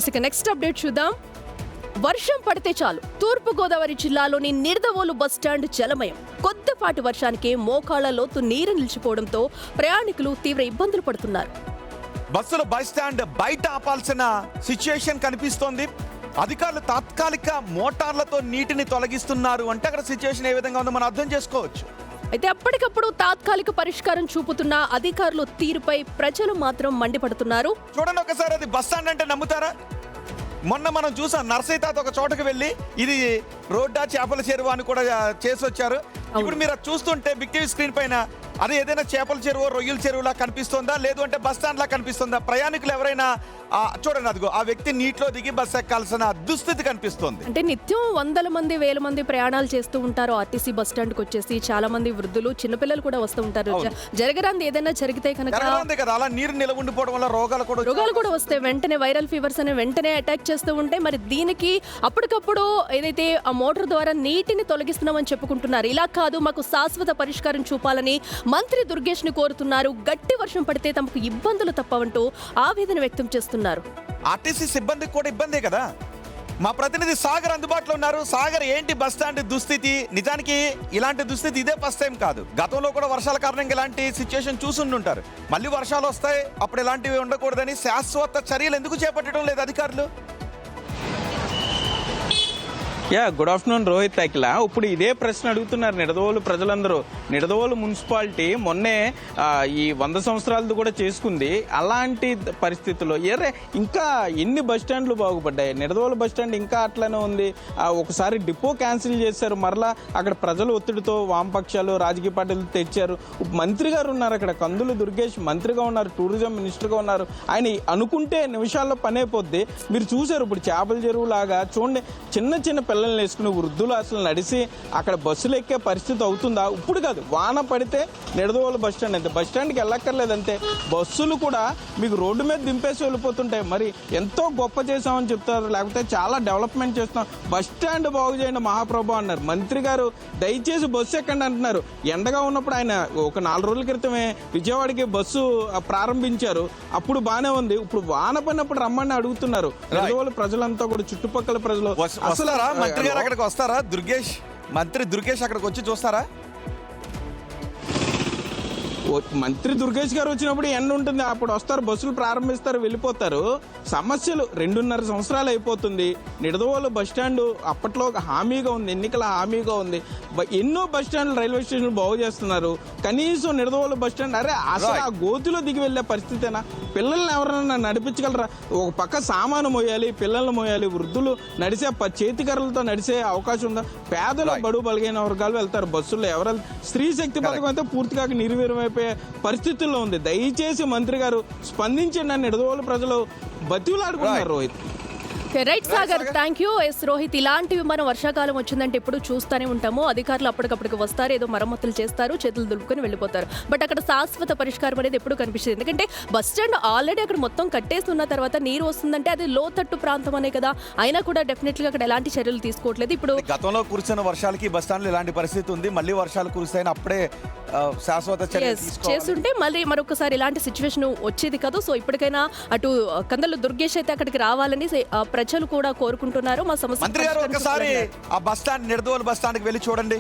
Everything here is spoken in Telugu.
ఇక నెక్స్ట్ అప్డేట్ చూద్దాం. వర్షం పడితే చాలు తూర్పుగోదావరి జిల్లాలోని నిడదవోలు బస్టాండ్ జలమయం. కొద్దిపాటి వర్షానికి మోకాళ్ల లోతు నీరు నిలిచిపోవడంతో ప్రయాణికులు తీవ్ర ఇబ్బందులు పడుతున్నారు. బస్సులు బస్టాండ్ బయట ఆపాల్సిన సిచ్యుయేషన్ కనిపిస్తోంది. అధికారులు తాత్కాలిక మోటార్లతో నీటిని తొలగిస్తున్నారు అంటే అక్కడ సిచ్యుయేషన్ ఏ విధంగా ఉందో మనం అర్థం చేసుకోవచ్చు. అయితే అప్పటికప్పుడు తాత్కాలిక పరిష్కారం చూపుతున్న అధికారులు తీరుపై ప్రజలు మాత్రం మండిపడుతున్నారు. చూడండి ఒకసారి, అది బస్టాండ్ అంటే నమ్ముతారా? మొన్న మనం చూసాం నర్సయ్య తాత ఒక చోటకి వెళ్ళి ఇది రోడ్డా చేపల చెరువు అని కూడా చేసి వచ్చారు. ఇప్పుడు మీరు అది చూస్తుంటే బిగ్ టీవీ స్క్రీన్ పైన అది ఏదైనా చేపల చెరువు రొయ్యల చెరువులా కనిపిస్తుందా, లేదు అంటే బస్ స్టాండ్ లా కనిపిస్తుందా? ప్రయాణికులు ఎవరైనా చూడండి, అదిగో ఆ వ్యక్తి నీటిలో దిగి బస్ ఎక్కాల్సిన దుస్థితి కనిపిస్తోంది. అంటే నిత్యం వందల మంది వేల మంది ప్రయాణాలు చేస్తూ ఉంటారు ఆర్టీసీ బస్ స్టాండ్ కి వచ్చేసి. చాలా మంది వృద్ధులు చిన్నపిల్లలు కూడా వస్తూ ఉంటారు. జరగరాంది ఏదైనా జరిగితే కనుక కదా అలా నీరు నిలవ ఉండిపోవడం వల్ల రోగాలు కూడా వస్తాయి. వెంటనే వైరల్ ఫీవర్స్ అనే వెంటనే అటాక్ చేస్తూ ఉంటే మరి దీనికి అప్పటికప్పుడు ఏదైతే ఆ మోటార్ ద్వారా నీటిని తొలగిస్తున్నామని చెప్పుకుంటున్నారు. ఇలా కాదు, మాకు శాశ్వత పరిష్కారం చూపాలని మంత్రి దుర్గేష్ ని కోరుతున్నారు. గట్టి వర్షం పడితే తమకు ఇబ్బందులు తప్పవంటూ ఆవేదన వ్యక్తం చేస్తున్నారు. ఆర్టీసీ సిబ్బందికి కూడా ఇబ్బందే కదా. మా ప్రతినిధి సాగర్ అందుబాటులో ఉన్నారు. సాగర్, ఏంటి బస్ స్టాండ్ దుస్థితి? నిజానికి ఇలాంటి దుస్థితి ఇదే ఫస్ట్ టైం కాదు, గతంలో కూడా వర్షాల కారణంగా ఇలాంటి సిచ్యుయేషన్ చూసుంటారు. మళ్ళీ వర్షాలు వస్తాయి, అప్పుడు ఇలాంటివి ఉండకూడదని శాశ్వత చర్యలు ఎందుకు చేపట్టడం లేదు అధికారులు? గుడ్ ఆఫ్టర్నూన్ రోహిత్, అఖిల. ఇప్పుడు ఇదే ప్రశ్న అడుగుతున్నారు నిడదవోలు ప్రజలందరూ. నిడదవోలు మున్సిపాలిటీ మొన్నే ఈ 100 సంవత్సరాలది కూడా చేసుకుంది. అలాంటి పరిస్థితుల్లో ఇంకా ఎన్ని బస్ స్టాండ్లు బాగుపడ్డాయి? నిడదవోలు బస్ స్టాండ్ ఇంకా అట్లనే ఉంది. ఒకసారి డిపో క్యాన్సిల్ చేశారు, మరలా అక్కడ ప్రజల ఒత్తిడితో వామపక్షాలు రాజకీయ పార్టీలు తెచ్చారు. మంత్రి గారు ఉన్నారు అక్కడ, కందులు దుర్గేష్ మంత్రిగా ఉన్నారు, టూరిజం మినిస్టర్గా ఉన్నారు. ఆయన అనుకుంటే నిమిషాల్లో పని అయిపోద్ది. మీరు చూసారు ఇప్పుడు చేపల చెరువు లాగా చూడండి, చిన్న చిన్న పిల్లల్ని వేసుకుని వృద్ధులు అసలు నడిసి అక్కడ బస్సులు ఎక్కే పరిస్థితి అవుతుందా? ఇప్పుడు కాదు, వాన పడితే నిడదవోలు బస్ స్టాండ్ అంతే, బస్ స్టాండ్కి వెళ్ళక్కర్లేదంతే. బస్సులు కూడా మీకు రోడ్డు మీద దింపేసి వెళ్ళిపోతుంటాయి. మరి ఎంతో గొప్ప చేసామని చెప్తారు, లేకపోతే చాలా డెవలప్మెంట్ చేస్తున్నాం, బస్ స్టాండ్ బాగు చేయండి మహాప్రభు అన్నారు. మంత్రి గారు దయచేసి బస్సు ఎక్కండి అంటున్నారు. ఎండగా ఉన్నప్పుడు ఆయన ఒక 4 రోజుల క్రితమే విజయవాడకి బస్సు ప్రారంభించారు, అప్పుడు బాగానే ఉంది. ఇప్పుడు వాన పడినప్పుడు రమ్మని అడుగుతున్నారు నిడదవోలు ప్రజలంతా కూడా, చుట్టుపక్కల ప్రజలు. అసలు మంత్రి గారు అక్కడికి వస్తారా? మంత్రి దుర్గేష్ అక్కడికి వచ్చి చూస్తారా? మంత్రి దుర్గేష్ గారు వచ్చినప్పుడు ఎండ ఉంటుంది, అప్పుడు వస్తారు, బస్సులు ప్రారంభిస్తారు, వెళ్ళిపోతారు. సమస్యలు 2.5 సంవత్సరాలు అయిపోతుంది. నిడదవోలు బస్ స్టాండ్ అప్పట్లో ఒక హామీగా ఉంది, ఎన్నికల హామీగా ఉంది. ఎన్నో బస్ స్టాండ్లు రైల్వే స్టేషన్లు బాగు చేస్తున్నారు. కనీసం నిడదవోలు బస్ స్టాండ్ అసలు ఆ గోతిలో దిగి వెళ్ళే పరిస్థితేనా? పిల్లల్ని ఎవరైనా నడిపించగలరా? ఒక పక్క సామాను మోయాలి, పిల్లల్ని మోయాలి, వృద్ధులు నడిసే చేతికర్రలతో నడిసే అవకాశం ఉందా? పేదలు బడుగు బలిగైన వర్గాలు వెళ్తారు బస్సుల్లో. ఎవరు? స్త్రీ శక్తి పథకం అయితే పూర్తిగా నిర్వీర్యమైపోయే పరిస్థితుల్లో ఉంది. దయచేసి మంత్రి గారు స్పందించండి అని నిడదవోలు ప్రజలు బతిలాడుకుంటున్నారు. Rohit, right Sagar, thank you. Yes Rohit, ఇలాంటివి మనం వర్షాకాలం వచ్చిందంటే ఎప్పుడు చూస్తూనే ఉంటాము. అధికారులు అప్పటికప్పటికి వస్తారు, ఏదో మరమ్మతులు చేస్తారు, చేతులు దులుపుకొని వెళ్ళిపోతారు. బట్ అక్కడ శాశ్వత పరిష్కారం అనేది ఎప్పుడు కనిపిస్తుంది. ఎందుకంటే బస్ స్టాండ్ ఆల్రెడీ అక్కడ మొత్తం కట్టేసి ఉన్న తర్వాత నీరు వస్తుందంటే అది లోతట్టు ప్రాంతం అనే కదా. అయినా కూడా డెఫినెట్గా అక్కడ ఎలాంటి చర్యలు తీసుకోవట్లేదు. ఇప్పుడు గతంలో కురిసిన వర్షాలకి బస్ స్టాండ్ ఇలాంటి పరిస్థితి ఉంది. మళ్ళీ వర్షాలు కురిస్తాయని అప్పుడే శాశ్వత చేస్తుంటే మళ్ళీ మరొకసారి ఇలాంటి సిచ్యువేషన్ వచ్చేది కాదు. సో ఇప్పటికైనా అటు కందలు దుర్గేష్ అయితే అక్కడికి రావాలని ప్రజలు కూడా కోరుకుంటున్నారు. మా సమస్య మంత్రి గారు ఒకసారి ఆ బస్ స్టాండ్ నిడదవోలు బస్ స్టాండ్కి వెళ్ళి చూడండి.